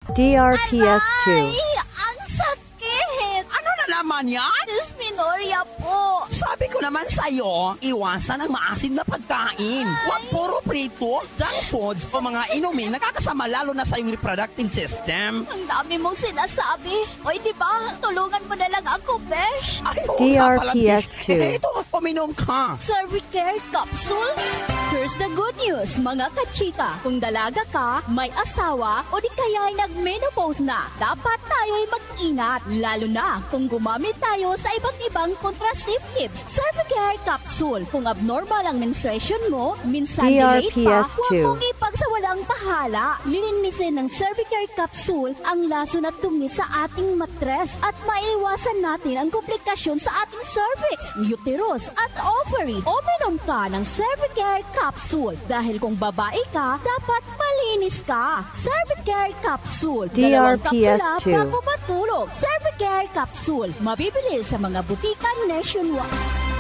DRPS2. Aray! Ang sakit! Ano na naman yan? Dysmenorrhea po. Sabi ko naman sa'yo, iwasan ang maasim na pagkain. Huwag puro prito, junk foods o mga inumin nakakasama lalo na sa iyong reproductive system. Ang dami mong sinasabi. Oy, di ba? Tulungan mo na lang ako, Besh. Ay, oo nga pala, DRPS2. Besh. Ito, uminom ka. Cervicare Capsule? Here's the good news, mga kachika. Kung dalaga ka, may asawa, o di kaya ay nag-menopause na, dapat tayo ay mag-ingat. Lalo na kung gumamit tayo sa iba't ibang contraceptives. Cervicare Capsule. Kung abnormal ang menstruation mo, minsan delayed pa, DRPS2. huwag mong ipagsawalang bahala. Lilinisin ng Cervicare Capsule ang lason at dumi sa ating matres at maiwasan natin ang komplikasyon sa ating cervix, uterus at ovary. Uminom ka ng Cervicare Capsule dahil kung babae ka, dapat malinis ka. Cervicare Capsule. Dalawang kapsula DRPS2. bago matulog. Cervicare Capsule. Mabibili sa mga butika nationwide.